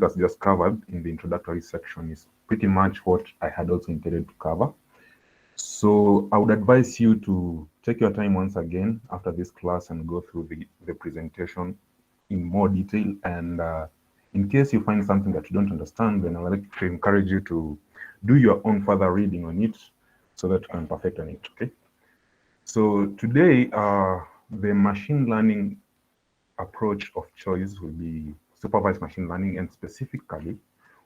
that's just covered in the introductory section is pretty much what I had also intended to cover. So I would advise you to take your time once again after this class and go through the presentation in more detail. And in case you find something that you don't understand, then I would like to encourage you to do your own further reading on it so that you can perfect on it, okay? So today, the machine learning approach of choice will be supervised machine learning, and specifically,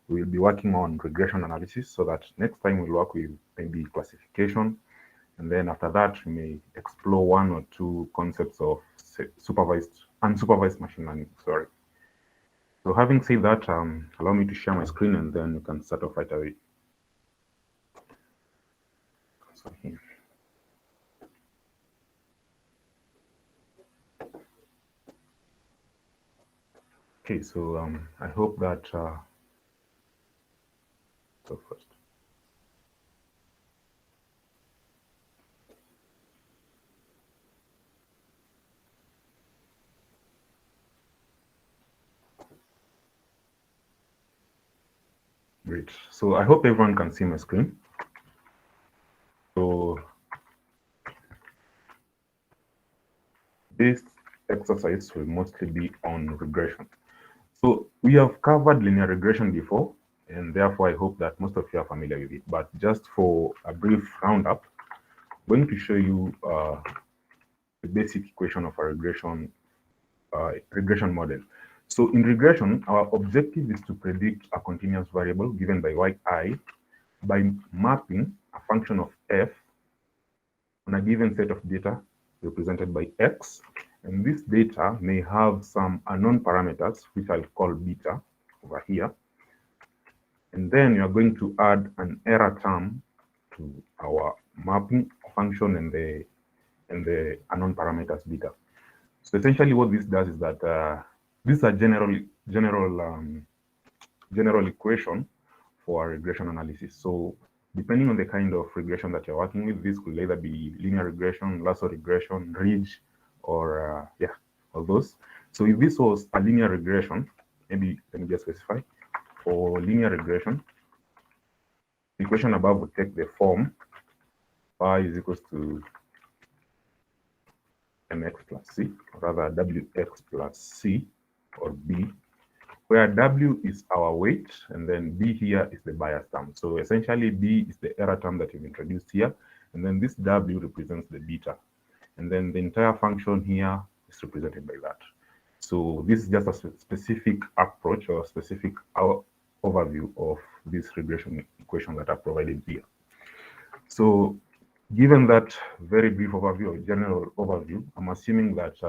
we'll be working on regression analysis, so that next time we'll work with maybe classification, and then after that, we may explore one or two concepts of unsupervised machine learning, sorry. So having said that, allow me to share my screen and then you can start off right away. So here. Okay, so I hope that so first. Great. So I hope everyone can see my screen. So this exercise will mostly be on regression. So we have covered linear regression before, and therefore I hope that most of you are familiar with it. But just for a brief roundup, I'm going to show you the basic equation of a regression model. So in regression, our objective is to predict a continuous variable given by yi by mapping a function of f on a given set of data represented by x, and this data may have some unknown parameters, which I'll call beta over here, and then you are going to add an error term to our mapping function and the unknown parameters beta. So essentially what this does is that this is a general equation for regression analysis. So depending on the kind of regression that you're working with, this could either be linear regression, lasso regression, ridge, or all those. So if this was a linear regression, maybe let me just specify, for linear regression, the equation above would take the form y is equals to mx plus c, or rather wx plus c, or b, where w is our weight, and then b here is the bias term. So essentially b is the error term that you've introduced here, and then this w represents the beta, and then the entire function here is represented by that. So this is just a specific approach or specific overview of this regression equation that are provided here. So given that very brief overview or general overview, I'm assuming that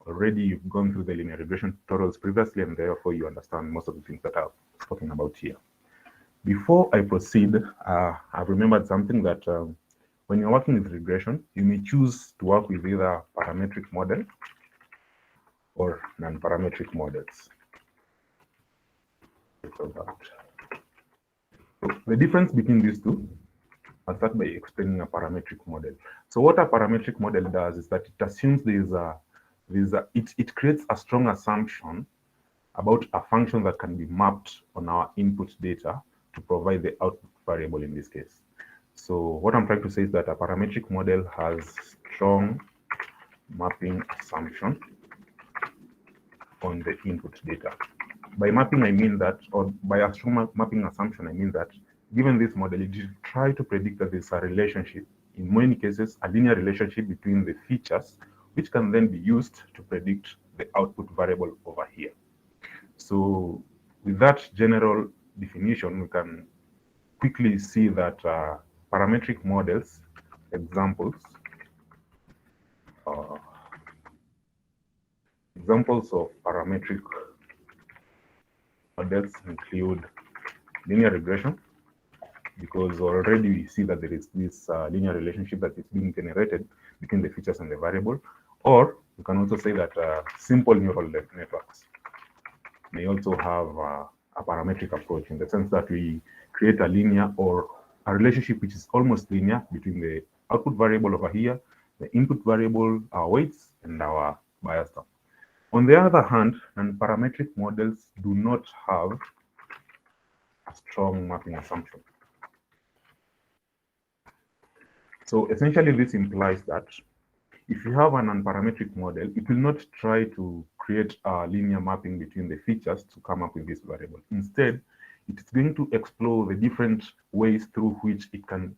already you've gone through the linear regression tutorials previously, and therefore you understand most of the things that I'm talking about here. Before I proceed, I've remembered something that when you're working with regression, you may choose to work with either parametric model or non-parametric models. So the difference between these two, I'll start by explaining a parametric model. So what a parametric model does is that it assumes it creates a strong assumption about a function that can be mapped on our input data to provide the output variable in this case. So what I'm trying to say is that a parametric model has strong mapping assumption on the input data. By mapping, I mean that, or by a strong mapping assumption, I mean that given this model, it will try to predict that there's a relationship, in many cases, a linear relationship between the features, which can then be used to predict the output variable over here. So with that general definition, we can quickly see that parametric models, examples of parametric models include linear regression, because already we see that there is this linear relationship that is being generated between the features and the variable. Or we can also say that simple neural networks may also have a parametric approach, in the sense that we create a linear or a relationship which is almost linear between the output variable over here, the input variable, our weights, and our bias term. On the other hand, non-parametric models do not have a strong mapping assumption. So essentially, this implies that if you have an unparametric model, it will not try to create a linear mapping between the features to come up with this variable. Instead, it is going to explore the different ways through which it can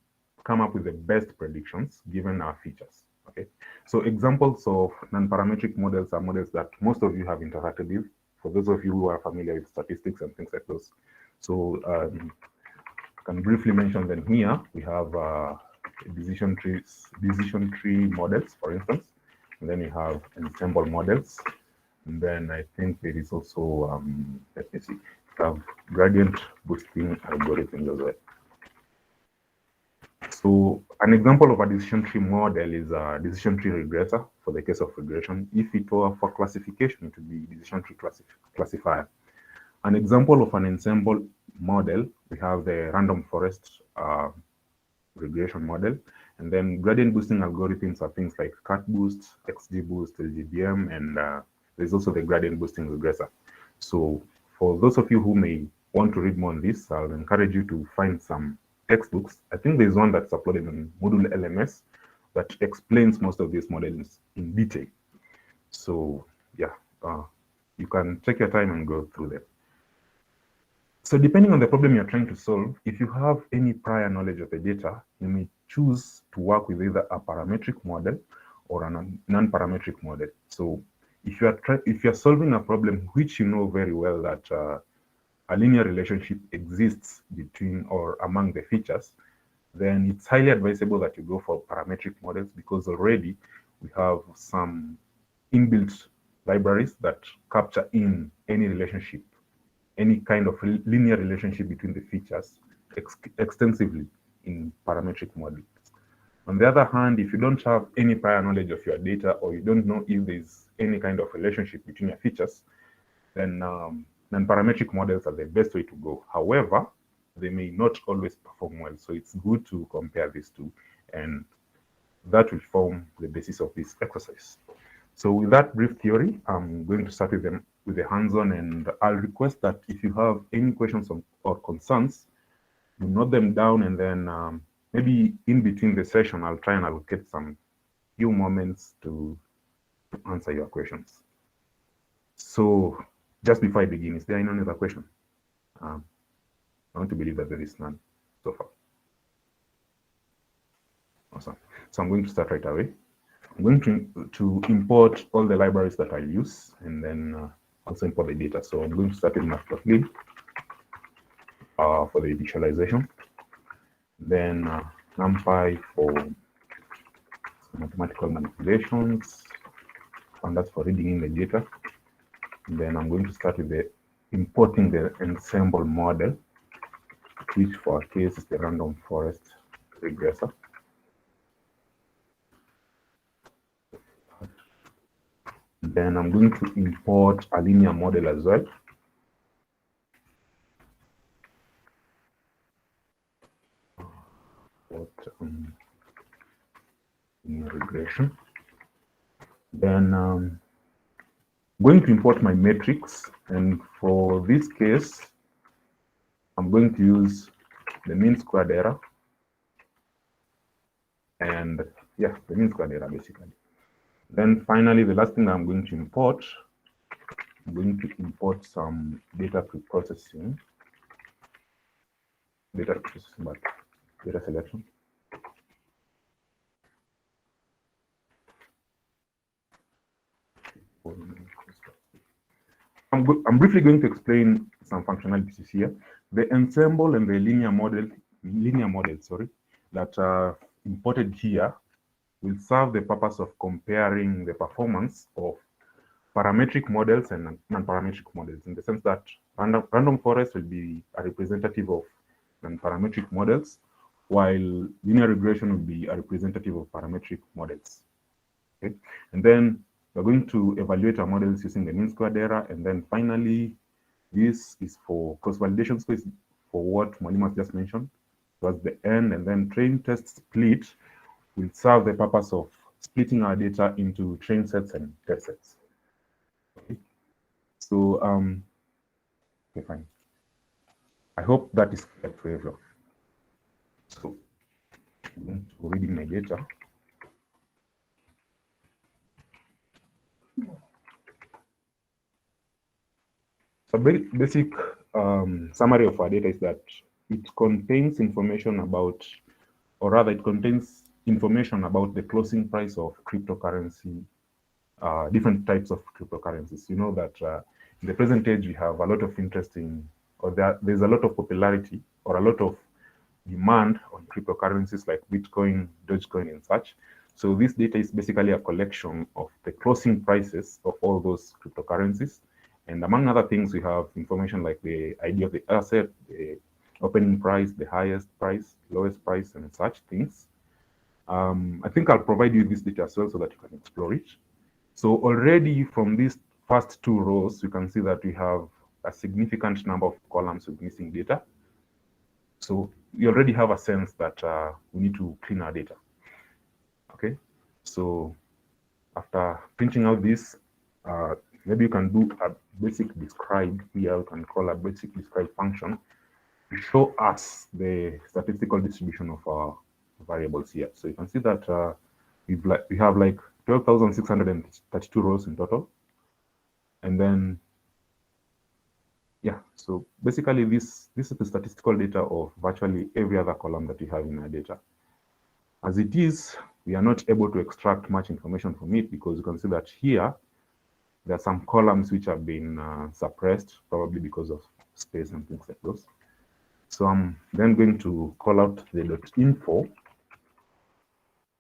come up with the best predictions given our features. Okay, so examples of non-parametric models are models that most of you have interacted with. For those of you who are familiar with statistics and things like those, so I can briefly mention them here. We have decision tree models, for instance, and then we have ensemble models, and then I think there is also let me see, we have gradient boosting algorithms as well. So an example of a decision tree model is a decision tree regressor for the case of regression. If it were for classification, it would be decision tree classifier. An example of an ensemble model, we have the random forest regression model, and then gradient boosting algorithms are things like CatBoost, XGBoost, LGBM, and there's also the gradient boosting regressor. So for those of you who may want to read more on this, I'll encourage you to find some textbooks. I think there's one that's uploaded on Moodle LMS that explains most of these models in detail. So yeah, you can take your time and go through them. So depending on the problem you're trying to solve, if you have any prior knowledge of the data, you may choose to work with either a parametric model or a non-parametric model. So if you're solving a problem which you know very well that a linear relationship exists between or among the features, then it's highly advisable that you go for parametric models, because already we have some inbuilt libraries that capture in any relationship, any kind of linear relationship between the features extensively in parametric models. On the other hand, if you don't have any prior knowledge of your data, or you don't know if there's any kind of relationship between your features, then non-parametric models are the best way to go. However, they may not always perform well, so it's good to compare these two, and that will form the basis of this exercise. So with that brief theory, I'm going to start with the hands-on, and I'll request that if you have any questions or concerns, you note them down, and then maybe in between the session, I'll try and allocate some few moments to answer your questions. So just before I begin, is there any other question? I want to believe that there is none so far. Awesome. So I'm going to start right away. I'm going to import all the libraries that I use, and then also import the data. So I'm going to start with matplotlib for the visualization, then numpy for mathematical manipulations, and that's for reading in the data. And then I'm going to start with the importing the ensemble model, which for our case is the random forest regressor. Then I'm going to import a linear model as well. Linear regression. Then I'm going to import my metrics, and for this case, I'm going to use the mean squared error, and yeah, the mean squared error basically. Then finally, the last thing I'm going to import, I'm going to import some data preprocessing, but data selection. I'm briefly going to explain some functionalities here. The ensemble and the linear model, that are imported here will serve the purpose of comparing the performance of parametric models and non-parametric models, in the sense that random forest will be a representative of non-parametric models, while linear regression will be a representative of parametric models. Okay, and then we're going to evaluate our models using the mean squared error, and then finally, this is for cross-validation score, for what Mwalimu just mentioned towards the end, and then train test split will serve the purpose of splitting our data into train sets and test sets. Okay. So, okay, fine. I hope that is clear to everyone. So, I'm going to read in my data. So, basic summary of our data is that it contains information about, or rather, it contains information about the closing price of cryptocurrency, different types of cryptocurrencies. You know that in the present age, we have a lot of interest in, or there's a lot of popularity or a lot of demand on cryptocurrencies like Bitcoin, Dogecoin, and such. So this data is basically a collection of the closing prices of all those cryptocurrencies. And among other things, we have information like the ID of the asset, the opening price, the highest price, lowest price, and such things. I think I'll provide you this data as well so that you can explore it. So already from these first two rows, you can see that we have a significant number of columns with missing data. So you already have a sense that we need to clean our data. Okay, so after printing out this, maybe you can do a basic describe here. You can call a basic describe function to show us the statistical distribution of our variables here. So you can see that we have like 12,632 rows in total. And then, yeah, so basically this is the statistical data of virtually every other column that we have in our data. As it is, we are not able to extract much information from it because you can see that here, there are some columns which have been suppressed, probably because of space and things like those. So I'm then going to call out the .info.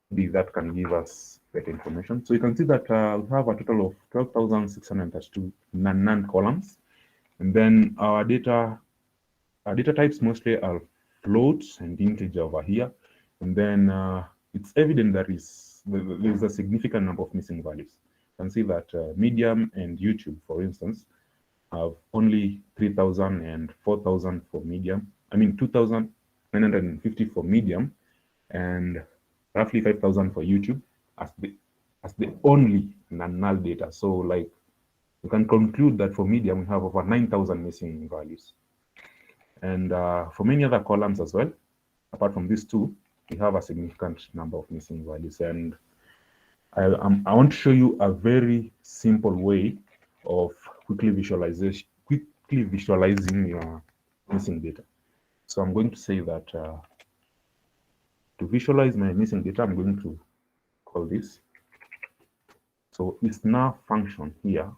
That can give us better information. So you can see that we have a total of 12,632 non columns. And then our data types mostly are floats and integer over here. And then it's evident that there's a significant number of missing values. You can see that Medium and YouTube, for instance, have only 3,000 and 4,000 for Medium. I mean, 2,950 for Medium and roughly 5,000 for YouTube as the only null data. So like you can conclude that for Medium, we have over 9,000 missing values. And for many other columns as well, apart from these two, we have a significant number of missing values. And I want to show you a very simple way of quickly visualizing your missing data. So I'm going to say that to visualize my missing data, I'm going to call this. So this nav function here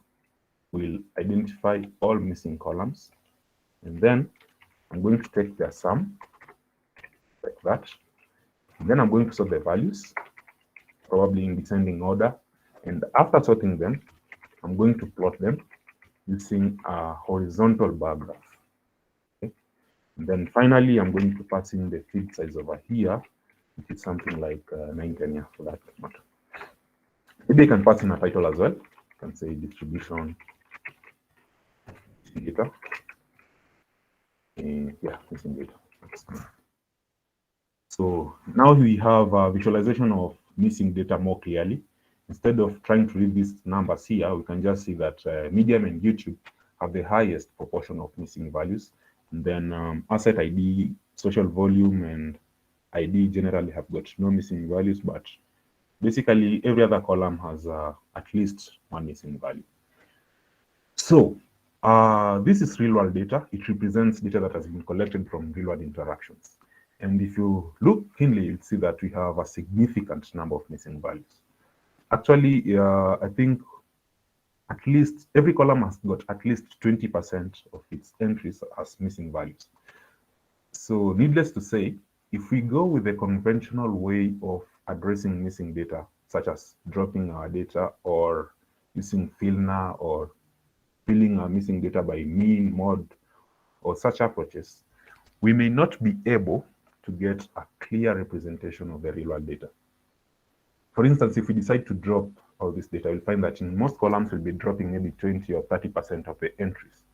will identify all missing columns. And then I'm going to take their sum, like that. And then I'm going to sort the values, probably in descending order. And after sorting them, I'm going to plot them using a horizontal bar graph. Okay? And then finally, I'm going to pass in the field size over here, which is something like 910 for that matter. Maybe I can pass in a title as well. You can say distribution data. Yeah, missing data. So now we have a visualization of missing data more clearly. Instead of trying to read these numbers here, we can just see that Medium and YouTube have the highest proportion of missing values. And then asset ID, social volume, and ID generally have got no missing values, but basically every other column has at least one missing value. So this is real-world data. It represents data that has been collected from real-world interactions. And if you look keenly, you'll see that we have a significant number of missing values. Actually, I think at least every column has got at least 20% of its entries as missing values. So needless to say, if we go with the conventional way of addressing missing data, such as dropping our data or using FILNA or filling our missing data by mean, mod, or such approaches, we may not be able to get a clear representation of the real-world data. For instance, if we decide to drop all this data, we'll find that in most columns, we'll be dropping maybe 20 or 30% of the entries.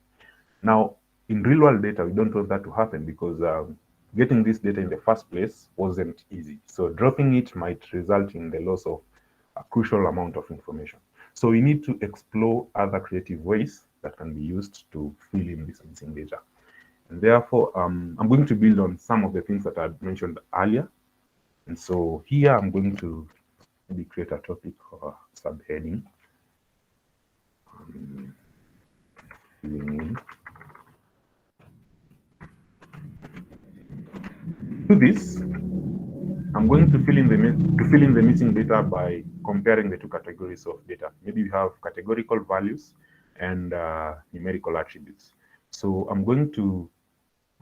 Now, in real-world data, we don't want that to happen because getting this data in the first place wasn't easy. So dropping it might result in the loss of a crucial amount of information. So we need to explore other creative ways that can be used to fill in this missing data. And therefore, I'm going to build on some of the things that I mentioned earlier. And so here I'm going to maybe create a topic or subheading. To this, I'm going to fill in the missing data by comparing the two categories of data. Maybe we have categorical values and numerical attributes. So I'm going to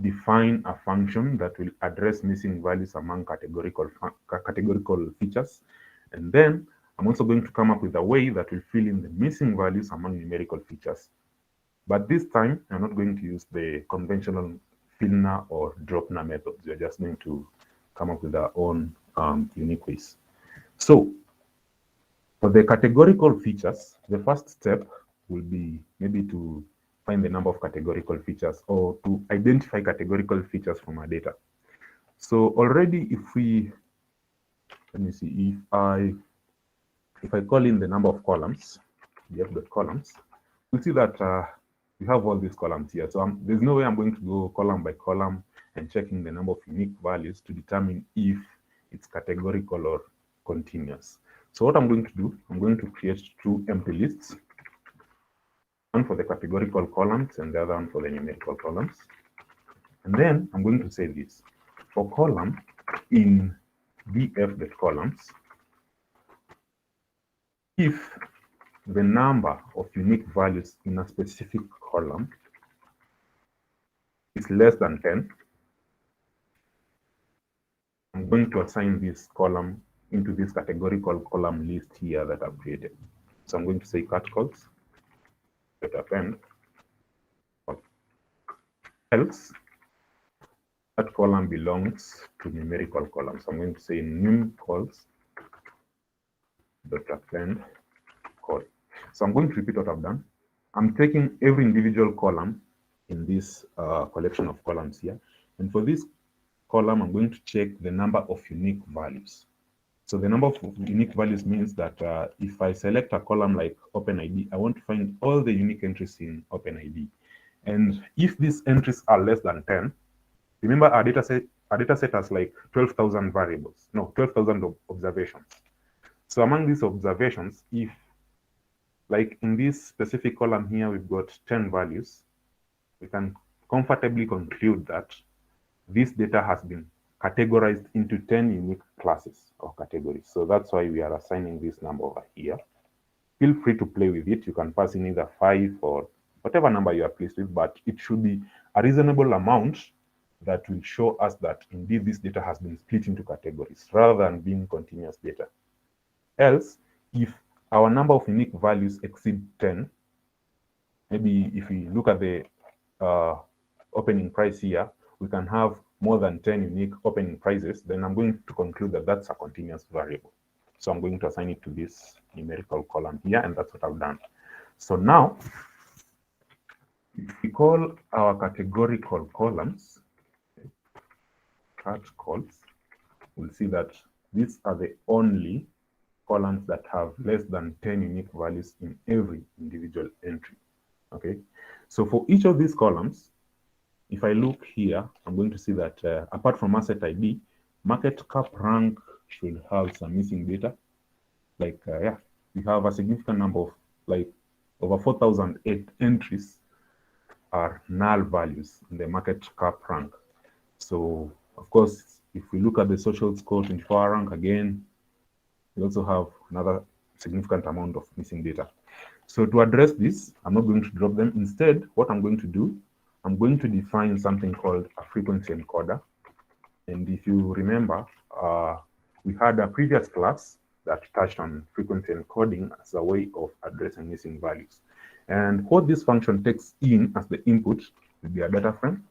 define a function that will address missing values among categorical features. And then I'm also going to come up with a way that will fill in the missing values among numerical features. But this time, I'm not going to use the conventional fill-nar or drop-nar methods. We're just going to come up with our own unique ways. So for the categorical features, the first step will be maybe to find the number of categorical features or to identify categorical features from our data. So already if we, let me see, if I call in the number of columns, df.columns, we'll see that we have all these columns here. So there's no way I'm going to go column by column and checking the number of unique values to determine if it's categorical or continuous. So what I'm going to do, I'm going to create two empty lists, one for the categorical columns and the other one for the numerical columns. And then I'm going to say this, for column in df.columns, if the number of unique values in a specific column is less than 10, I'm going to assign this column into this categorical column list here that I've created. So I'm going to say cat calls, append, else that column belongs to numerical column. So I'm going to say num calls dot append call. So I'm going to repeat what I've done. I'm taking every individual column in this collection of columns here. And for this column, I'm going to check the number of unique values. So the number of unique values means that if I select a column like OpenID, I want to find all the unique entries in OpenID. And if these entries are less than 10, remember our data set has like 12,000 variables, no, 12,000 observations. So among these observations, if like in this specific column here, we've got 10 values, we can comfortably conclude that this data has been categorized into 10 unique classes or categories. So that's why we are assigning this number over here. Feel free to play with it. You can pass in either 5 or whatever number you are pleased with, but it should be a reasonable amount that will show us that indeed this data has been split into categories rather than being continuous data. Else, if our number of unique values exceed 10, maybe if we look at the opening price here, we can have more than 10 unique opening prices, then I'm going to conclude that that's a continuous variable. So I'm going to assign it to this numerical column here, and that's what I've done. So now, if we call our categorical columns, cat calls, we'll see that these are the only columns that have less than 10 unique values in every individual entry. Okay, so for each of these columns, if I look here, I'm going to see that apart from asset ID, market cap rank should have some missing data. Like, yeah, we have a significant number of like over 4,008 entries are null values in the market cap rank. So, of course, if we look at the social score 24-hour rank again, we also have another significant amount of missing data. So to address this, I'm not going to drop them. Instead, what I'm going to do, I'm going to define something called a frequency encoder. And if you remember, we had a previous class that touched on frequency encoding as a way of addressing missing values. And what this function takes in as the input will be a data frame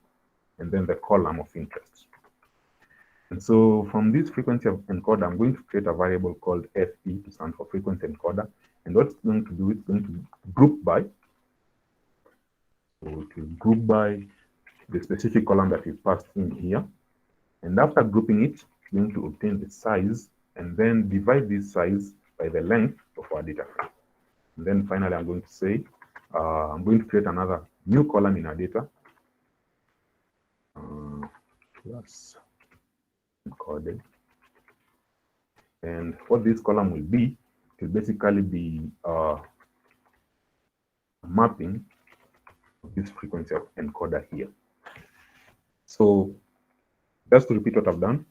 and then the column of interest. And so from this frequency encoder, I'm going to create a variable called FE to stand for frequency encoder. And what it's going to do, it's going to group by. So it will group by the specific column that we passed in here. And after grouping it, it's going to obtain the size and then divide this size by the length of our data frame. And then finally, I'm going to say I'm going to create another new column in our data. Plus encoded. And what this column will be, it will basically be mapping of this frequency of encoder here. So just to repeat what I've done,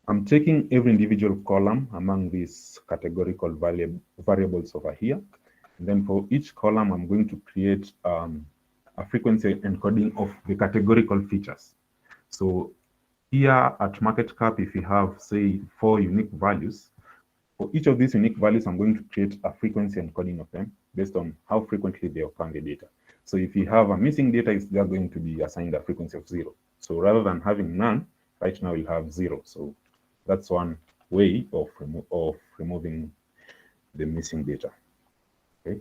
I'm taking every individual column among these categorical variables over here. And then for each column, I'm going to create a frequency encoding of the categorical features. So here at market cap, if you have, say, 4 unique values, for each of these unique values, I'm going to create a frequency encoding of them based on how frequently they occur in the data. So if you have a missing data, it's just going to be assigned a frequency of 0. So rather than having none, right now we'll have 0. So that's one way of removing the missing data. Okay.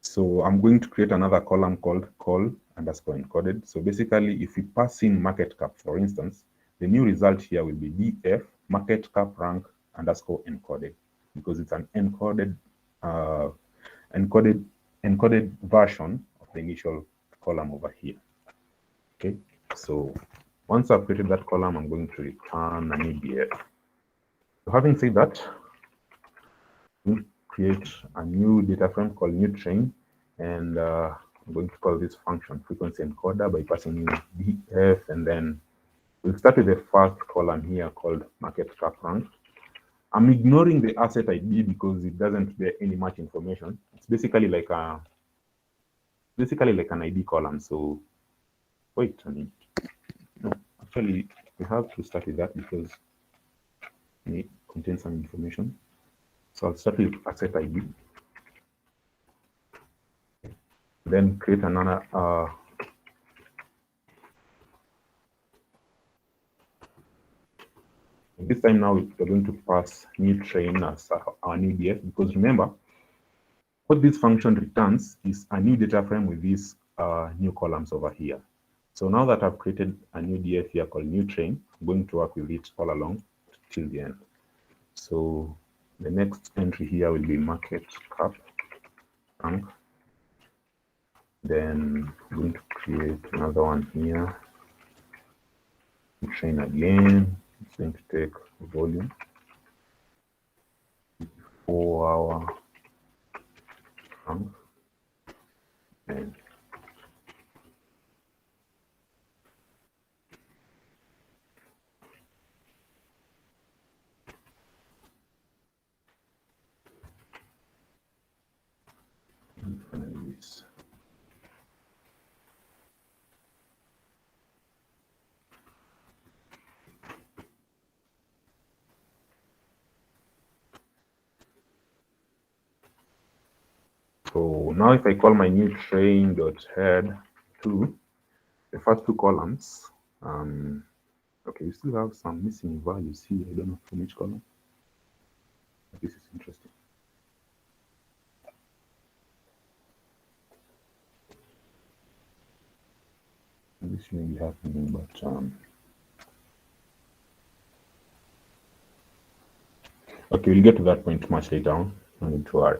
So I'm going to create another column called call_encoded. So basically, if we pass in market cap, for instance, the new result here will be df market cap rank _encoded, because it's an encoded version of the initial column over here. Okay. So once I've created that column, I'm going to return an EDF. So having said that, we create a new data frame called new train, and I'm going to call this function frequency encoder by passing in df, and then we'll start with the first column here called market cap rank. I'm ignoring the asset ID because it doesn't bear any much information. It's basically like an ID column. So wait a minute. No, actually we have to start with that because it contains some information. So I'll start with asset ID. Then create another this time now we're going to pass new train as our new DF, because remember what this function returns is a new data frame with these new columns over here. So now that I've created a new DF here called new train, I'm going to work with it all along till the end. So the next entry here will be market cap rank. Then I'm going to create another one here. Train again. It's going to take volume. 4-hour rank. And this. So now if I call my new train.head to the first two columns, okay, we still have some missing values here. I don't know from which column. This is interesting. This shouldn't be happening, but okay, we'll get to that point much later on. No need to worry.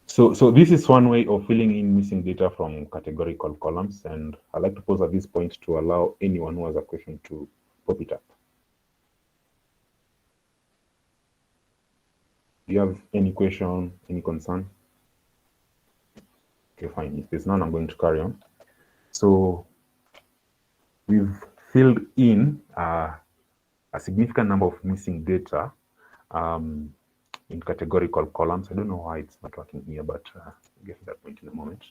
So this is one way of filling in missing data from categorical columns, and I'd like to pause at this point to allow anyone who has a question to pop it up. Do you have any question, any concern? Okay, fine. If there's none, I'm going to carry on. So we've filled in a significant number of missing data in categorical columns. I don't know why it's not working here, but I'll get to that point in a moment.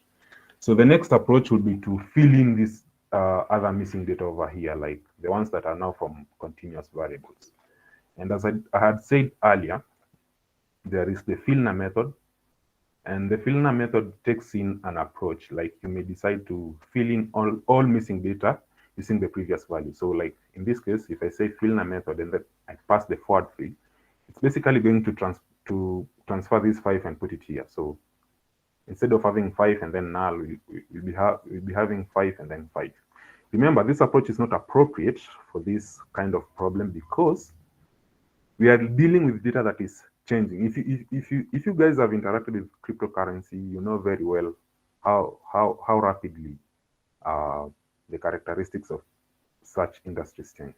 So the next approach would be to fill in this other missing data over here, like the ones that are now from continuous variables. And as I had said earlier, there is the fillna method, and the fillna method takes in an approach, like you may decide to fill in all missing data using the previous value. So like in this case, if I say fillna method and then I pass the forward fill, it's basically going to transfer this 5 and put it here. So instead of having 5 and then null, we'll be having 5 and then 5. Remember, this approach is not appropriate for this kind of problem because we are dealing with data that is changing. If you guys have interacted with cryptocurrency, you know very well how rapidly the characteristics of such industries change.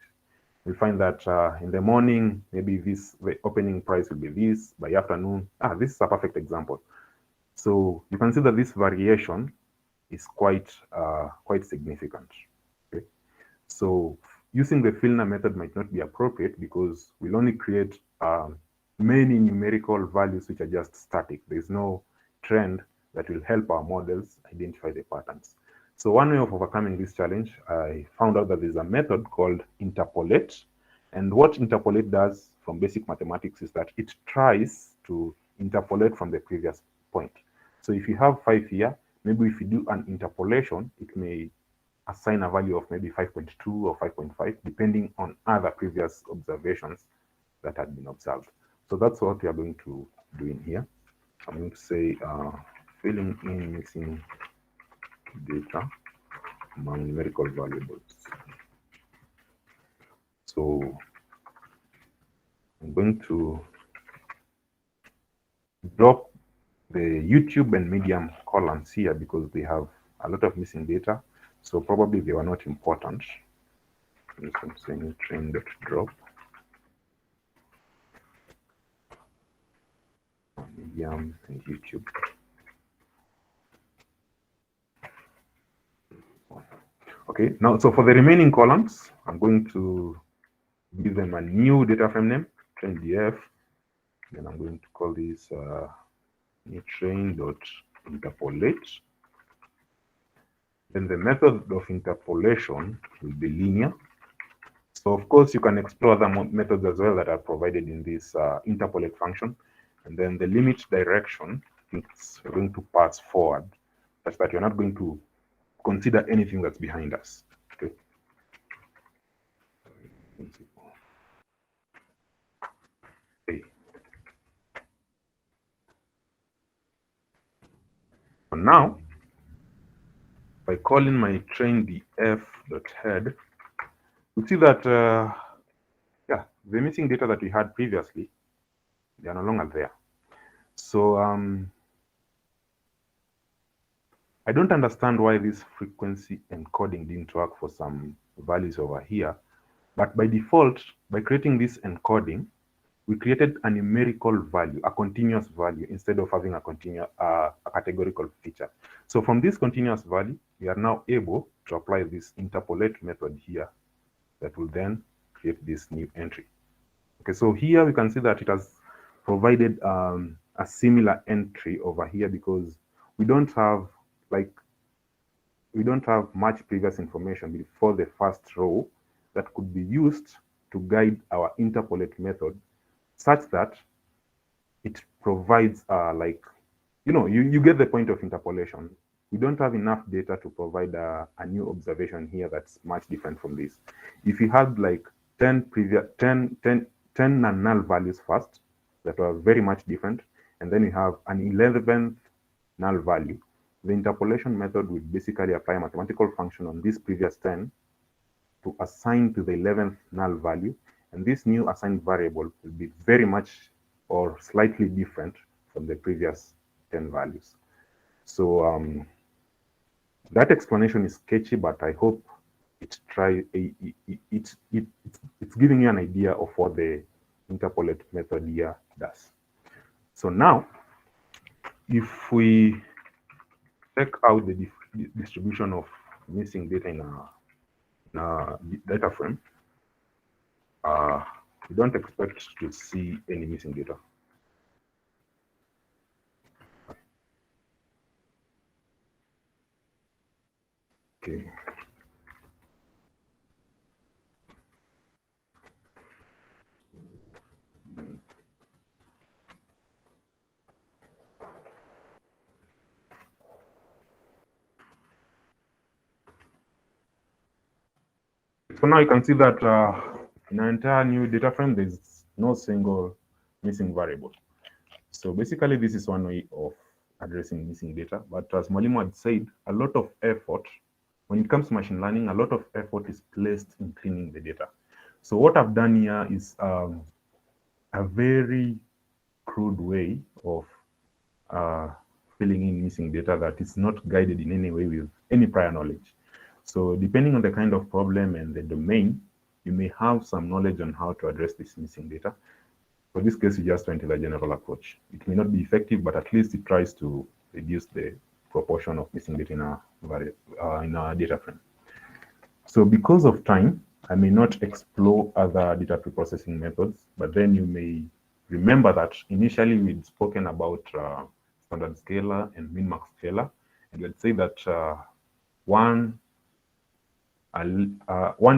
We find that in the morning, maybe the opening price will be this. By afternoon, this is a perfect example. So you can see that this variation is quite significant. Okay? So using the Filner method might not be appropriate because we'll only create many numerical values which are just static. There's no trend that will help our models identify the patterns. So one way of overcoming this challenge, I found out that there's a method called interpolate. And what interpolate does from basic mathematics is that it tries to interpolate from the previous point. So if you have 5 here, maybe if you do an interpolation, it may assign a value of maybe 5.2 or 5.5, depending on other previous observations that had been observed. So that's what we are going to do in here. I'm going to say filling in missing data among numerical variables. So I'm going to drop the YouTube and Medium columns here because they have a lot of missing data. So probably they were not important. I'm just going to say new train.drop. Medium and YouTube. Okay, now so for the remaining columns, I'm going to give them a new data frame name, train.df. Then I'm going to call this new train.interpolate. Then the method of interpolation will be linear. So of course you can explore other methods as well that are provided in this interpolate function. And then the limit direction, it's going to pass forward such that you're not going to consider anything that's behind us. Okay. Okay. So now, by calling my train.df.head, we see that yeah, the missing data that we had previously, they are no longer there. So I don't understand why this frequency encoding didn't work for some values over here. But by default, by creating this encoding, we created a numerical value, a continuous value, instead of having a categorical feature. So from this continuous value, we are now able to apply this interpolate method here that will then create this new entry. Okay, so here we can see that it has provided a similar entry over here because we don't have much previous information before the first row that could be used to guide our interpolate method such that it provides you get the point of interpolation. We don't have enough data to provide a new observation here that's much different from this. If you had like 10 null values first that were very much different, and then you have an 11th null value, the interpolation method will basically apply a mathematical function on this previous 10 to assign to the 11th null value, and this new assigned variable will be very much or slightly different from the previous 10 values. So that explanation is sketchy, but I hope it's giving you an idea of what the interpolate method here does. So now, if we check out the distribution of missing data in a data frame, we don't expect to see any missing data. Okay. So now you can see that in our entire new data frame, there's no single missing variable. So basically, this is one way of addressing missing data. But as Mwalimu had said, a lot of effort, when it comes to machine learning, a lot of effort is placed in cleaning the data. So what I've done here is a very crude way of filling in missing data that is not guided in any way with any prior knowledge. So depending on the kind of problem and the domain, you may have some knowledge on how to address this missing data. For this case, you just went with a general approach. It may not be effective, but at least it tries to reduce the proportion of missing data in our data frame. So because of time, I may not explore other data preprocessing methods, but then you may remember that initially we'd spoken about standard scalar and min-max scalar. And let's say that one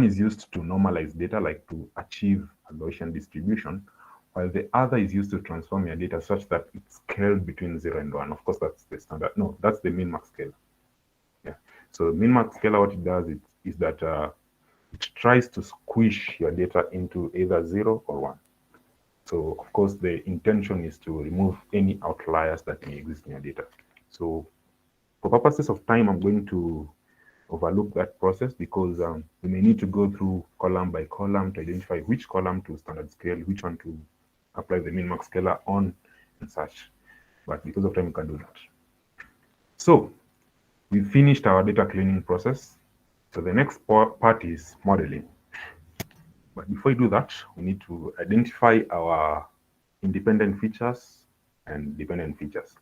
is used to normalize data, like to achieve a Gaussian distribution, while the other is used to transform your data such that it's scaled between 0 and 1. Of course, that's the standard. No, that's the min-max scalar. Yeah. So min-max scalar, what it does is that it tries to squish your data into either 0 or 1. So, of course, the intention is to remove any outliers that may exist in your data. So, for purposes of time, I'm going to overlook that process because we may need to go through column by column to identify which column to standard scale, which one to apply the min-max scalar on, and such. But because of time, we can do that. So, we finished our data cleaning process. So the next part is modeling. But before we do that, we need to identify our independent features and dependent features.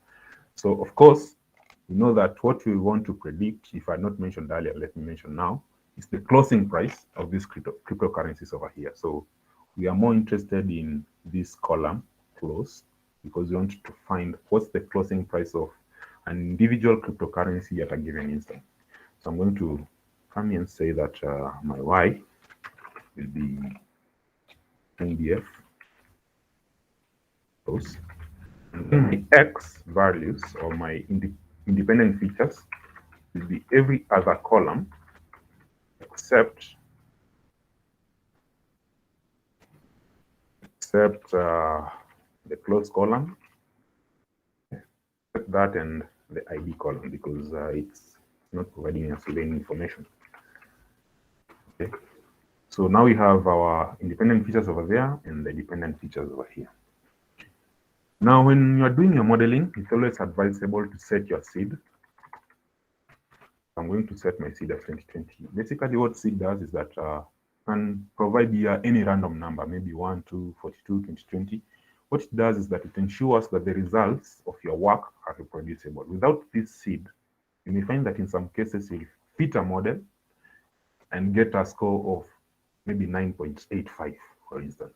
So of course, we know that what we want to predict, if I had not mentioned earlier, let me mention now, is the closing price of these cryptocurrencies over here. So we are more interested in this column, close, because we want to find what's the closing price of an individual cryptocurrency at a given instant. So I'm going to come here and say that my Y will be NDF close. And then my X values or my independent features will be every other column except the close column, except that and the ID column, because it's not providing us with any information. Okay. So now we have our independent features over there and the dependent features over here. Now, when you're doing your modeling, it's always advisable to set your seed. I'm going to set my seed as 2020. Basically, what seed does is that can provide here any random number, maybe 1, 2, 42, 2020. What it does is that it ensures that the results of your work are reproducible. Without this seed, you may find that in some cases you'll fit a model and get a score of maybe 9.85, for instance.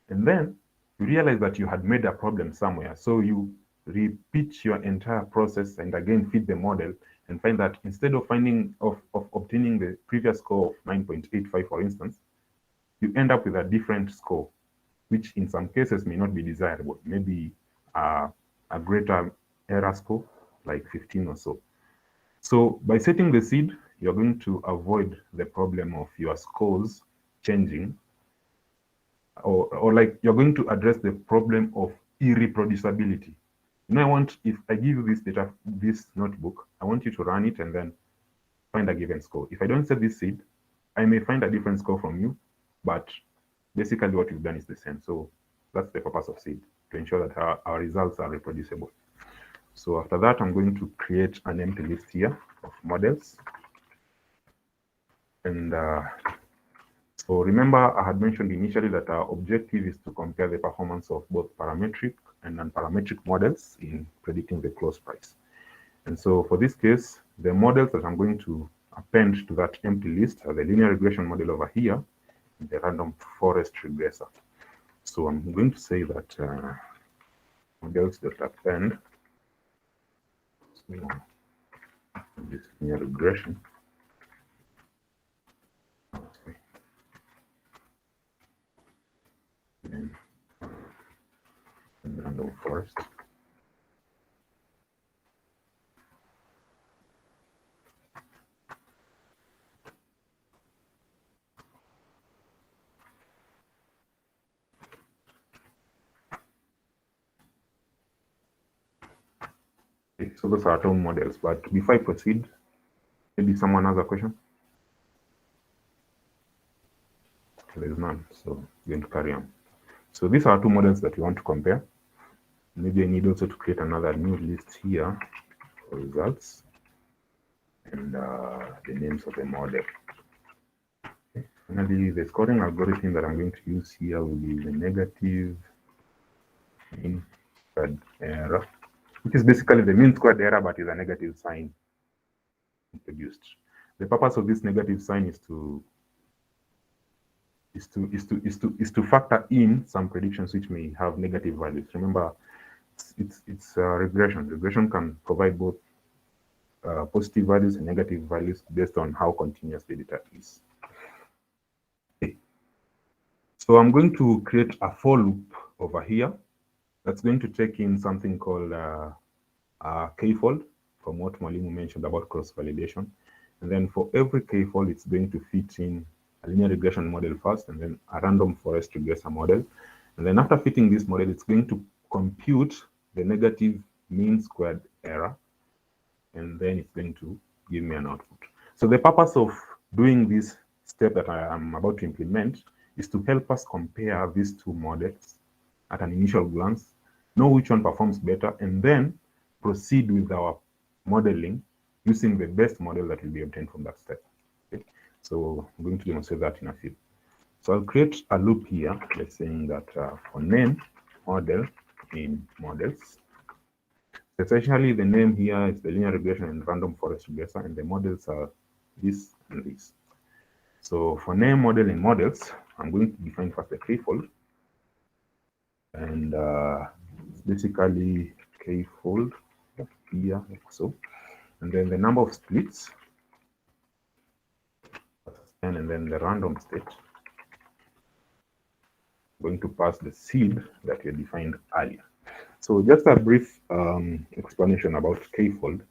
And then you realize that you had made a problem somewhere. So you repeat your entire process and again fit the model and find that instead of obtaining the previous score of 9.85, for instance, you end up with a different score, which in some cases may not be desirable, maybe a greater error score, like 15 or so. So by setting the seed, you're going to avoid the problem of your scores changing, or like you're going to address the problem of irreproducibility. If I give you this data, this notebook, I want you to run it and then find a given score. If I don't set this seed, I may find a different score from you, but basically what you've done is the same. So that's the purpose of seed, to ensure that our results are reproducible. So after that, I'm going to create an empty list here of models. And so remember, I had mentioned initially that our objective is to compare the performance of both parametric and non-parametric models in predicting the close price. And so for this case, the models that I'm going to append to that empty list are the linear regression model over here and the random forest regressor. So I'm going to say that models.append this linear regression. And random forest. Okay, so those are our two models, but before I proceed, maybe someone has a question? There's none, so we're going to carry on. So these are two models that we want to compare. Maybe I need also to create another new list here for results and the names of the model. Okay. Finally, the scoring algorithm that I'm going to use here will be the negative mean squared error, which is basically the mean squared error, but is a negative sign introduced. The purpose of this negative sign is to factor in some predictions which may have negative values. Remember, it's regression. Regression can provide both positive values and negative values based on how continuous the data is. Okay. So I'm going to create a for loop over here that's going to take in something called a k-fold, from what Mwalimu mentioned about cross-validation. And then for every k-fold, it's going to fit in a linear regression model first, and then a random forest regressor model. And then after fitting this model, it's going to compute the negative mean squared error, and then it's going to give me an output. So the purpose of doing this step that I am about to implement is to help us compare these two models at an initial glance, know which one performs better, and then proceed with our modeling using the best model that will be obtained from that step. Okay. So I'm going to demonstrate that in a few. So I'll create a loop here, let's saying that for name model in models. Essentially, the name here is the linear regression and random forest regressor, and the models are this and this. So for name model in models, I'm going to define first the k-fold, and it's basically k-fold here, like so, and then the number of splits, and then the random state. I'm going to pass the seed that we defined earlier. So just a brief explanation about k-fold.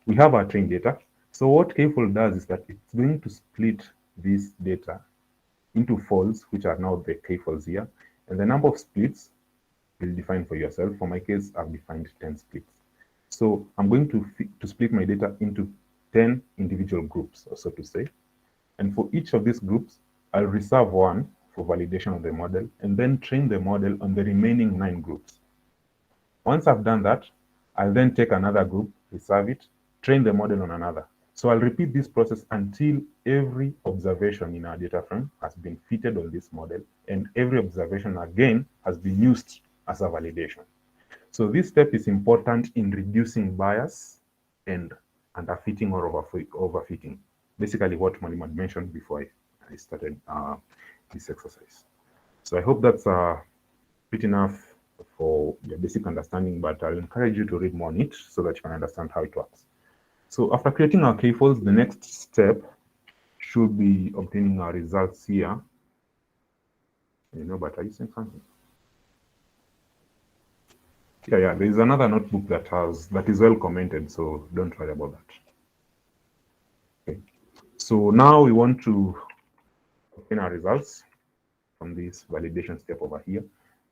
We have our trained data. So what k-fold does is that it's going to split this data into folds, which are now the k-folds here, and the number of splits will define for yourself. For my case, I've defined 10 splits. So I'm going to split my data into 10 individual groups, or so to say. And for each of these groups, I'll reserve one for validation of the model, and then train the model on the remaining 9 groups. Once I've done that, I'll then take another group, reserve it, train the model on another. So I'll repeat this process until every observation in our data frame has been fitted on this model, and every observation again has been used as a validation. So this step is important in reducing bias and underfitting or overfitting. Basically what Mwalimu had mentioned before I started this exercise. So I hope that's good enough for your basic understanding, but I'll encourage you to read more on it so that you can understand how it works. So after creating our k-folds, the next step should be obtaining our results here. But are you saying something? Yeah, there is another notebook that is well commented, so don't worry about that. Okay. So now we want to obtain our results from this validation step over here.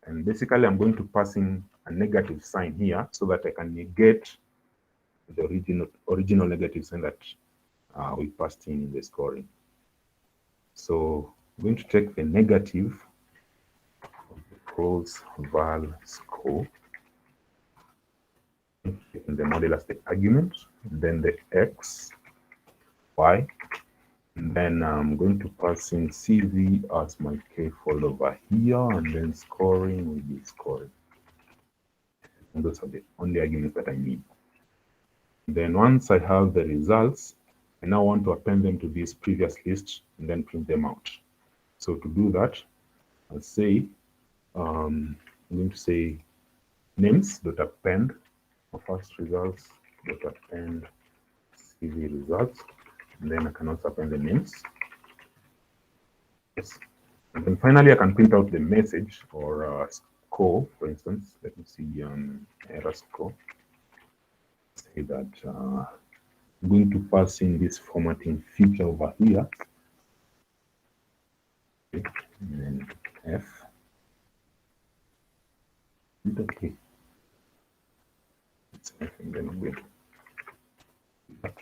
And basically, I'm going to pass in a negative sign here so that I can negate the original negative sign that we passed in the scoring. So I'm going to take the negative of the cross val score, taking the model as the argument, then the x, y, and then I'm going to pass in CV as my k-fold over here, and then scoring will be scoring. And those are the only arguments that I need. Then once I have the results, I now want to append them to this previous list and then print them out. So to do that, I'll say, I'm going to say names.append my first results.append CV results. And then I can also append the names. Yes. And then finally, I can print out the message or score, for instance. Let me see error score. Say that I'm going to pass in this formatting feature over here. Okay. And then F. Okay. It's F, and then I'm going to do that.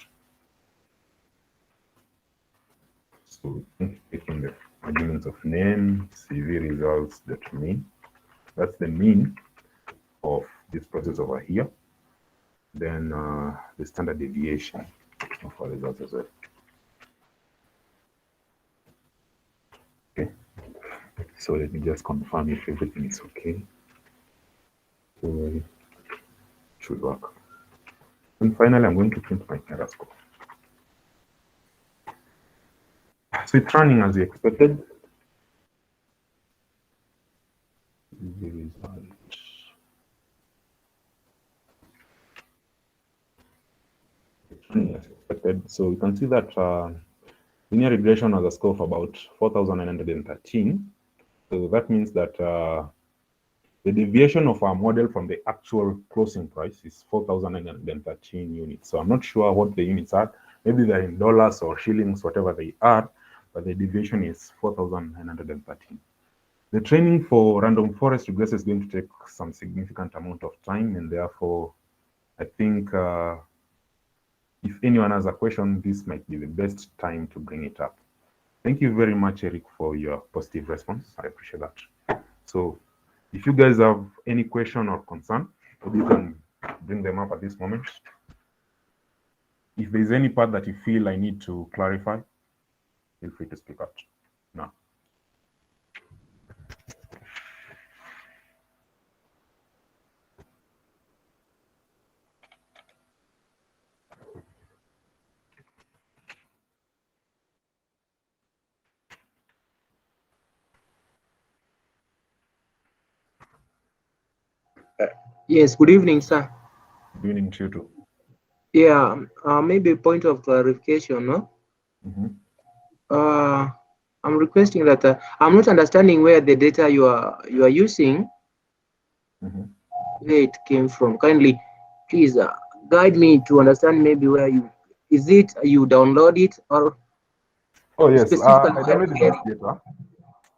So taking the arguments of name, CV results, that mean. That's the mean this process over here, then the standard deviation of our results as well. Okay, so let me just confirm if everything is okay. So it should work. And finally, I'm going to print my error score. So it's running as we expected. The result. It's running as expected. So you can see that linear regression has a score of about 4,913. So that means that the deviation of our model from the actual closing price is 4,913 units. So I'm not sure what the units are. Maybe they're in dollars or shillings, whatever they are, but the deviation is 4,913. The training for random forest regress is going to take some significant amount of time, and therefore, I think if anyone has a question, this might be the best time to bring it up. Thank you very much, Eric, for your positive response. I appreciate that. So if you guys have any question or concern, maybe you can bring them up at this moment. If there's any part that you feel I need to clarify, feel free to speak up now. Yes, good evening, sir. Good evening to you too. Yeah, maybe a point of clarification, no? I'm requesting that I'm not understanding where the data you are using, where it came from. Kindly, please guide me to understand maybe where is it you download it or Oh yes, specifically I where downloaded this data.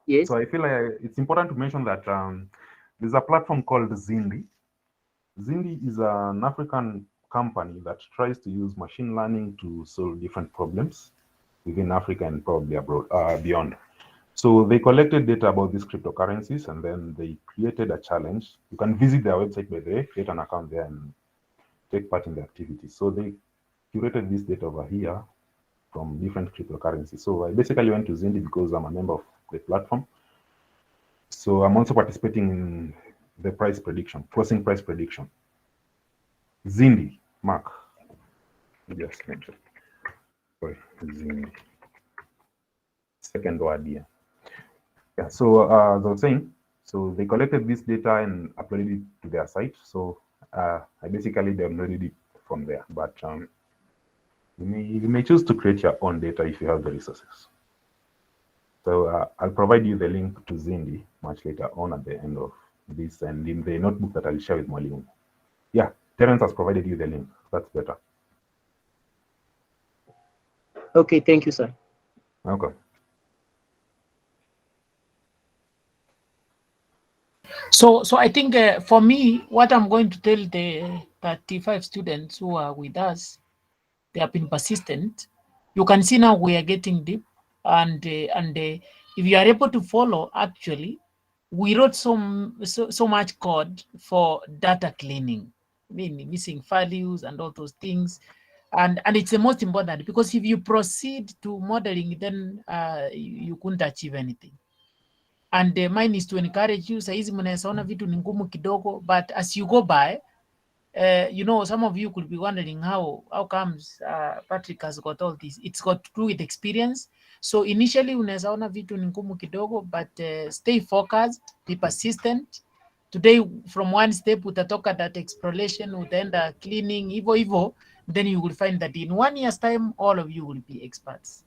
Yes. So I feel like it's important to mention that there's a platform called Zindi. Zindi is an African company that tries to use machine learning to solve different problems within Africa and probably abroad, beyond. So they collected data about these cryptocurrencies, and then they created a challenge. You can visit their website, by the way, create an account there and take part in the activities. So they curated this data over here from different cryptocurrencies. So I basically went to Zindi because I'm a member of the platform. So I'm also participating in the price prediction, closing price prediction. Zindi, Mark. Just mention. Sorry, Zindi. Second word here. Yeah, so as I was saying, so they collected this data and uploaded it to their site. So I basically downloaded it from there. But you may choose to create your own data if you have the resources. So I'll provide you the link to Zindi much later on at the end of this and in the notebook that I'll share with Mwalimu. Yeah, Terence has provided you the link. That's better. Okay, thank you, sir. Okay. So I think for me, what I'm going to tell the 35 students who are with us, they have been persistent. You can see now we are getting deep, and if you are able to follow, actually, we wrote so much code for data cleaning, I mean missing values and all those things, and it's the most important, because if you proceed to modeling, then you couldn't achieve anything. And mine is to encourage you. Saizi mnaweza ona vitu ni ngumu kidogo, but as you go by, you know, some of you could be wondering how comes Patrick has got all this. It's got to do with experience. So initially unaweza ona vitu ni ngumu kidogo, but stay focused, be persistent. Today from one step utatoka that exploration, utaenda cleaning, hivyo, then you will find that in 1 year's time all of you will be experts.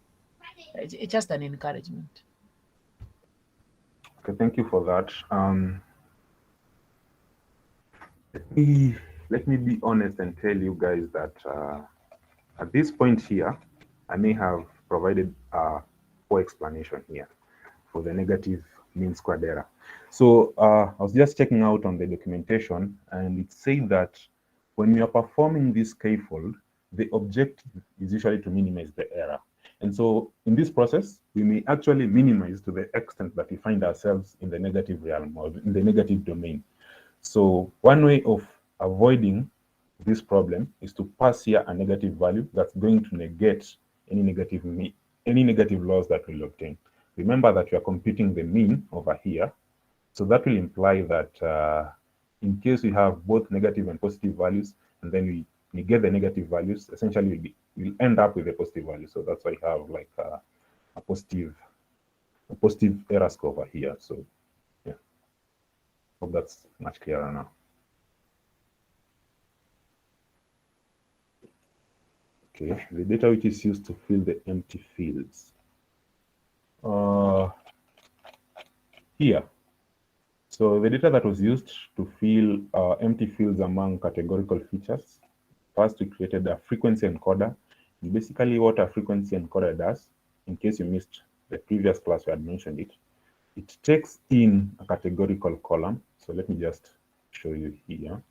It's just an encouragement. Okay, thank you for that. Let me be honest and tell you guys that at this point here, I may have provided a poor explanation here for the negative mean squared error. So I was just checking out on the documentation, and it said that when we are performing this k-fold, the objective is usually to minimize the error. And so in this process, we may actually minimize to the extent that we find ourselves in the negative realm or in the negative domain. So one way of avoiding this problem is to pass here a negative value that's going to negate any negative loss that we'll obtain. Remember that you are computing the mean over here. So that will imply that in case we have both negative and positive values, and then we negate the negative values, essentially we'll end up with a positive value. So that's why you have like a positive error score over here. So yeah, hope that's much clearer now. Okay, the data which is used to fill the empty fields. Here. So the data that was used to fill empty fields among categorical features, first we created a frequency encoder. And basically what a frequency encoder does, in case you missed the previous class we had mentioned it, it takes in a categorical column. So let me just show you here.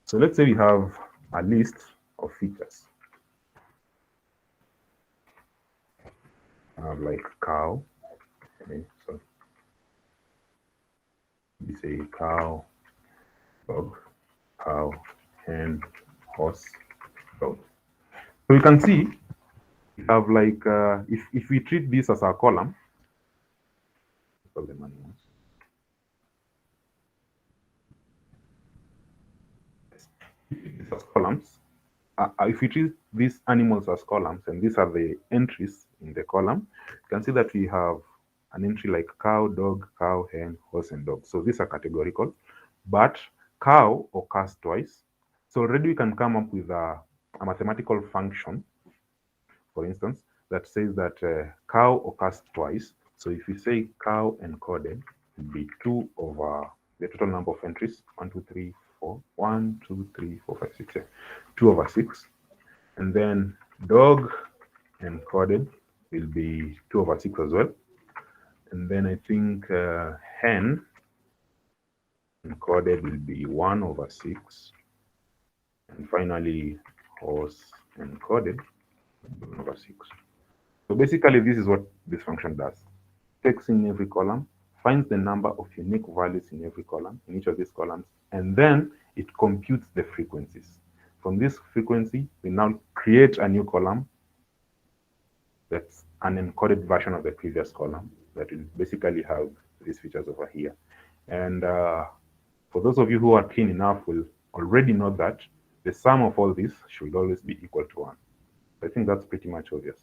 So let's say we have a list of features. I have like cow. Okay, so we say cow, dog, cow, hen, horse, dog. So you can see we have like if we treat this as a column, these as columns. If we treat these animals as columns, and these are the entries in the column, you can see that we have an entry like cow, dog, cow, hen, horse, and dog. So these are categorical, but cow occurs twice. So already we can come up with a mathematical function, for instance, that says that cow occurs twice. So if we say cow encoded will be 2 over the total number of entries, 1, 2, 3, 4, 1, 2, 3, 4, 5, 6, 7, 2 over 6. And then dog encoded will be 2 over 6 as well. And then I think hen encoded will be 1 over 6. And finally, horse encoded 1 over 6. So basically, this is what this function does. Takes in every column, finds the number of unique values in every column, in each of these columns, and then it computes the frequencies. From this frequency, we now create a new column that's an encoded version of the previous column that will basically have these features over here. And for those of you who are keen enough will already know that the sum of all this should always be equal to 1. I think that's pretty much obvious.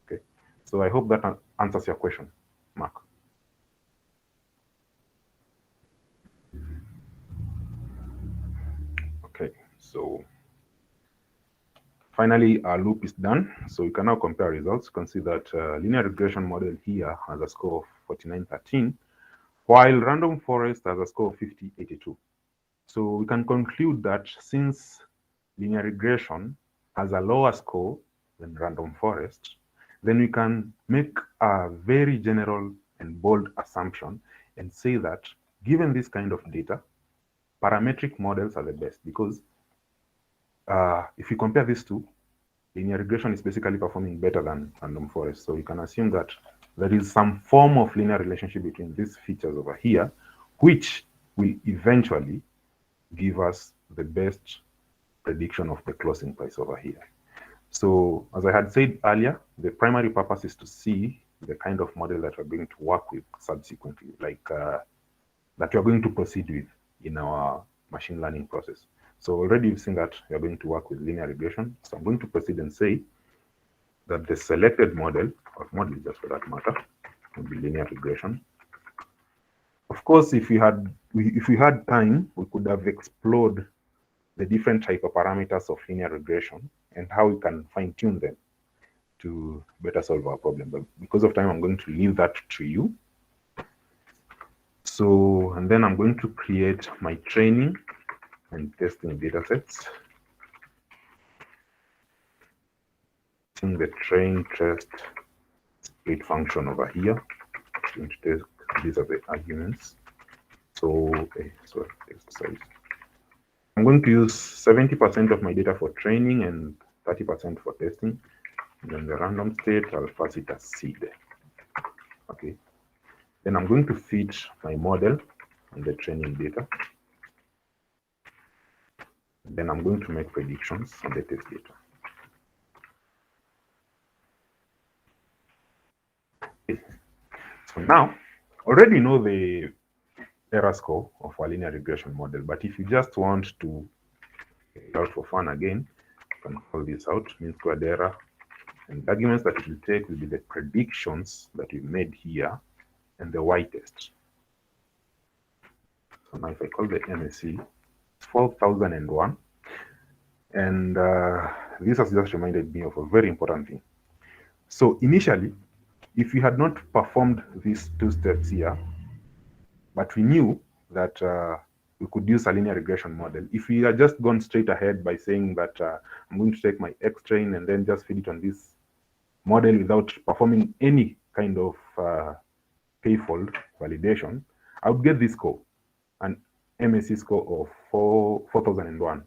Okay, so I hope that answers your question, Mark. Okay, so finally our loop is done. So we can now compare results. You can see that linear regression model here has a score of 4913, while random forest has a score of 5082. So we can conclude that since linear regression has a lower score than random forest, then we can make a very general and bold assumption and say that given this kind of data, parametric models are the best, because if you compare these two, linear regression is basically performing better than random forest. So you can assume that there is some form of linear relationship between these features over here, which will eventually give us the best prediction of the closing price over here. So as I had said earlier, the primary purpose is to see the kind of model that we're going to work with subsequently, like that we're going to proceed with in our machine learning process. So already you've seen that we're going to work with linear regression. So I'm going to proceed and say that the selected model, or model just for that matter, will be linear regression. Of course, if we had time, we could have explored the different hyperparameters of linear regression and how we can fine-tune them to better solve our problem. But because of time, I'm going to leave that to you. So, and then I'm going to create my training and testing data sets. Using the train test split function over here. I'm going to test, these are the arguments. So, okay, so exercise. I'm going to use 70% of my data for training and 30% for testing. And then the random state, I'll pass it as seed. Okay. Then I'm going to feed my model on the training data. Then I'm going to make predictions on the test data. Okay. So now, already know the error score of a linear regression model, but if you just want to carry it out for fun again, you can call this out, mean squared error, and the arguments that it will take will be the predictions that we made here and the y-test. So now if I call the MSC, it's 4001, and this has just reminded me of a very important thing. So initially, if we had not performed these two steps here, but we knew that we could use a linear regression model, if we had just gone straight ahead by saying that I'm going to take my X train and then just feed it on this model without performing any kind of k-fold validation, I would get this score, an MSC score of 4001.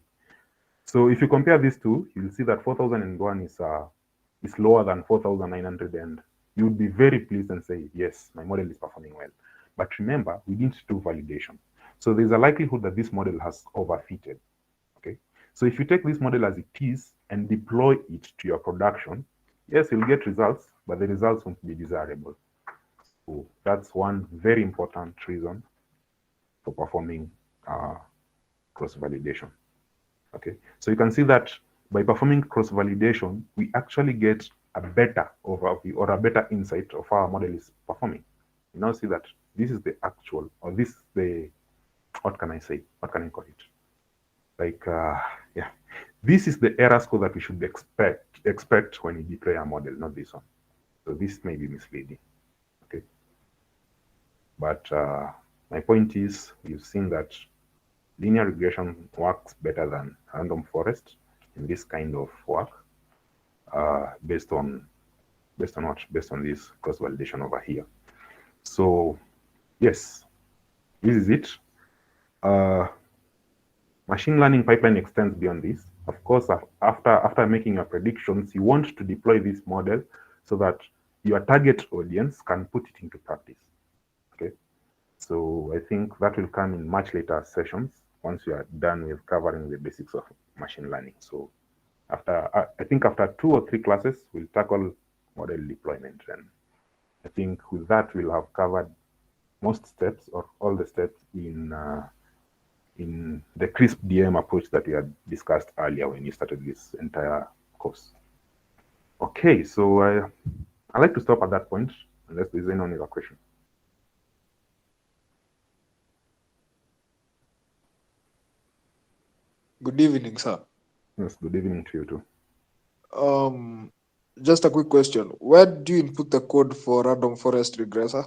So if you compare these two, you'll see that 4001 is lower than 4900, and you would be very pleased and say, yes, my model is performing well. But remember, we didn't do validation. So there's a likelihood that this model has overfitted. Okay. So if you take this model as it is and deploy it to your production, yes, you'll get results, but the results won't be desirable. So that's one very important reason for performing cross-validation. Okay, so you can see that by performing cross-validation, we actually get a better overview or a better insight of how our model is performing. You now see that this is the actual, or this is the, what can I say? What can I call it? Like, yeah, this is the error score that we should expect when we deploy a model, not this one. So this may be misleading. Okay, but my point is, we've seen that linear regression works better than random forest in this kind of work, based on what? Based on this cross-validation over here. So yes, this is it. Machine learning pipeline extends beyond this. Of course, after making your predictions, you want to deploy this model so that your target audience can put it into practice. Okay, so I think that will come in much later sessions once we are done with covering the basics of machine learning. So after, I think after 2 or 3 classes, we'll tackle model deployment. And I think with that, we'll have covered most steps or all the steps in the crisp DM approach that we had discussed earlier when you started this entire course. Okay, so I'd like to stop at that point, unless there's any other question. Good evening, sir. Yes, good evening to you too. Just a quick question. Where do you input the code for random forest regressor?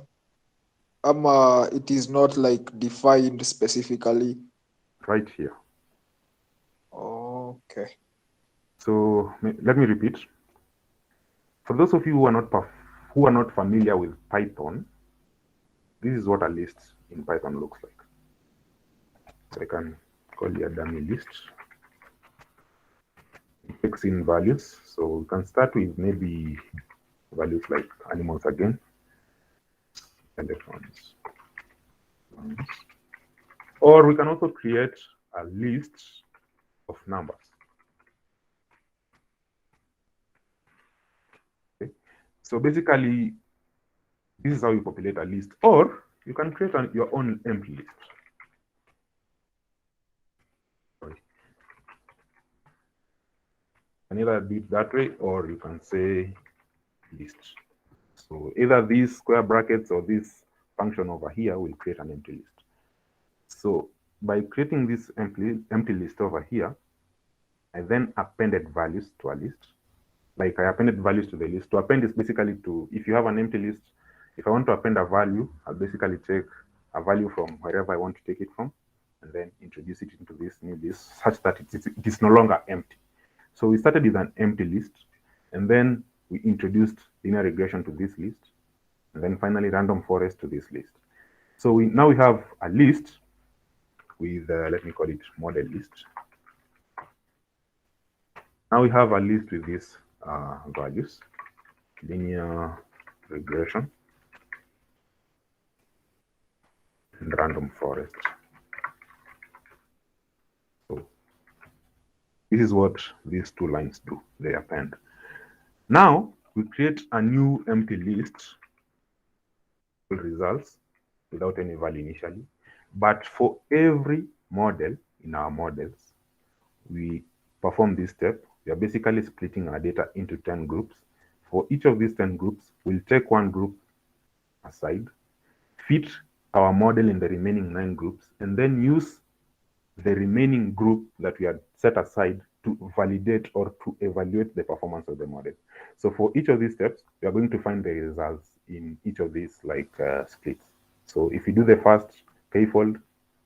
It is not like defined specifically. Right here. Okay. So let me repeat. For those of you who are not familiar with Python, this is what a list in Python looks like. So I can call it a dummy list. It takes in values. So we can start with maybe values like animals again, electrons. Or we can also create a list of numbers. Okay. So basically, this is how you populate a list, or you can create your own empty list. Sorry. You can either do it that way, or you can say list. So either these square brackets or this function over here will create an empty list. So by creating this empty list over here, I then appended values to a list. Like I appended values to the list. To append is basically to, if you have an empty list, if I want to append a value, I'll basically take a value from wherever I want to take it from, and then introduce it into this new list such that it is no longer empty. So we started with an empty list, and then we introduced linear regression to this list, and then finally random forest to this list. So now we have a list with, let me call it model list. Now we have a list with these values, linear regression. and random forest. So this is what these two lines do. They append. Now we create a new empty list results without any value initially. But for every model in our models, we perform this step. We are basically splitting our data into 10 groups. For each of these 10 groups, we'll take one group aside, fit our model in the remaining 9 groups, and then use the remaining group that we had set aside to validate or to evaluate the performance of the model. So for each of these steps, we are going to find the results in each of these splits. So if you do the first k-fold,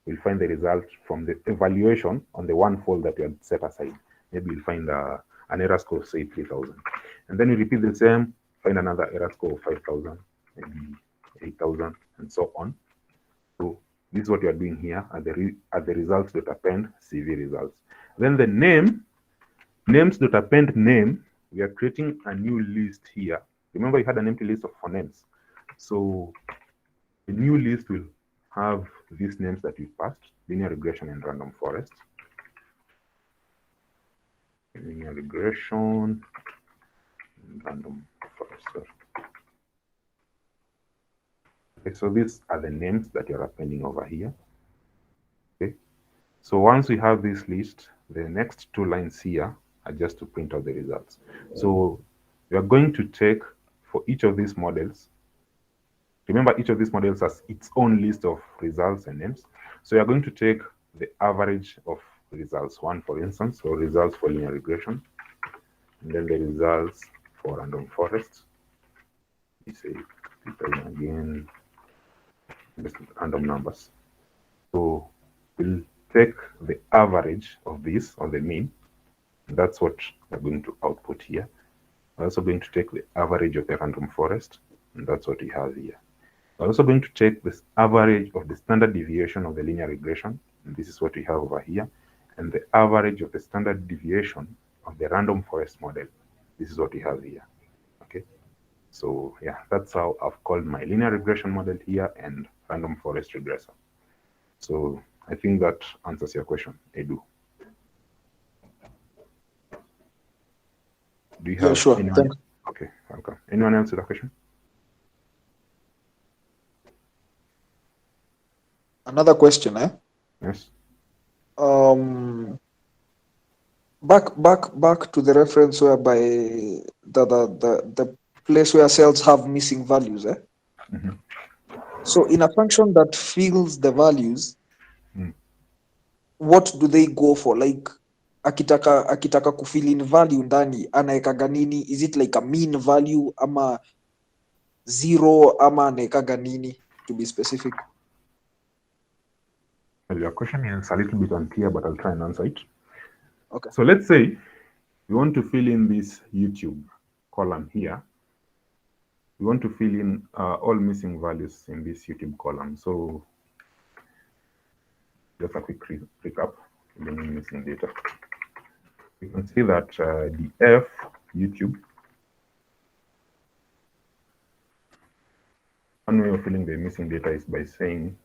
we'll find the result from the evaluation on the one fold that we had set aside. Maybe you'll find an error score of say 3,000. And then you repeat the same, find another error score of 5,000, maybe 8,000, and so on. So this is what you are doing here at the results.append CV results. Then the names.append name, we are creating a new list here. Remember, you had an empty list for names. So the new list will have these names that we passed: linear regression and random forest. Linear regression and random forest. Okay, so these are the names that you're appending over here. Okay, so once we have this list, the next two lines here are just to print out the results. So we are going to take, for each of these models, remember each of these models has its own list of results and names. So we are going to take the average of results, one for instance, or results for linear regression, and then the results for random forest. We say again, just random numbers. So we'll take the average of this, or the mean. That's what we're going to output here. We're also going to take the average of the random forest, and that's what we have here. We're also going to take this average of the standard deviation of the linear regression, and this is what we have over here, and the average of the standard deviation of the random forest model. This is what we have here. Okay, so yeah, that's how I've called my linear regression model here and random forest regressor. So I think that answers your question, Edu. Do you have sure. anyone? Thanks. Okay, welcome. Anyone else with a question? Another question, Yes. Back to the reference whereby the place where cells have missing values, Mhm. So in a function that fills the values, Mm. what do they go for? Like akitaka kufill in value ndani anaekaga nini? Is it like a mean value ama zero ama anaekaga nini, to be specific? Well, your question is a little bit unclear, but I'll try and answer it. Okay. So let's say we want to fill in this YouTube column here. We want to fill in all missing values in this YouTube column. So just a quick recap, filling in missing data. You can see that the F YouTube, one way of filling the missing data is by saying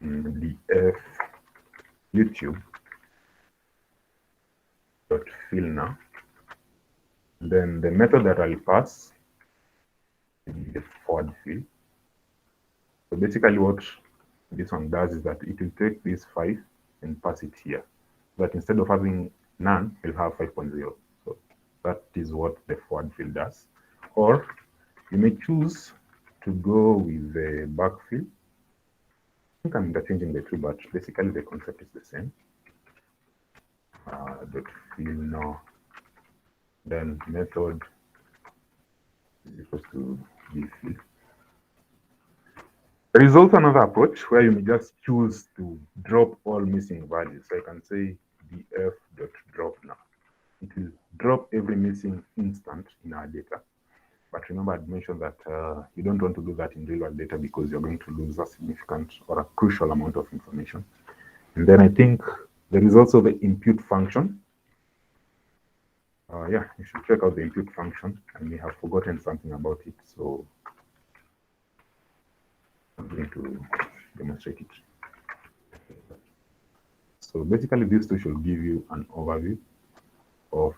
the F YouTube dot fill now. Then the method that I'll pass is the forward fill. So basically what this one does is that it will take this 5 and pass it here. But instead of having none, we'll have 5.0. So that is what the forward fill does. Or you may choose to go with the backfill. I think I'm interchanging the two, but basically the concept is the same. Dot fill now. Then method is equals to bfill. There is also another approach where you may just choose to drop all missing values. So I can say df.drop now. It will drop every missing instant in our data. But remember, I'd mentioned that you don't want to do that in real world data because you're going to lose a significant or a crucial amount of information. And then I think there is also the impute function. Yeah, you should check out the impute function. I may have forgotten something about it, so I'm going to demonstrate it. So basically, these two should give you an overview of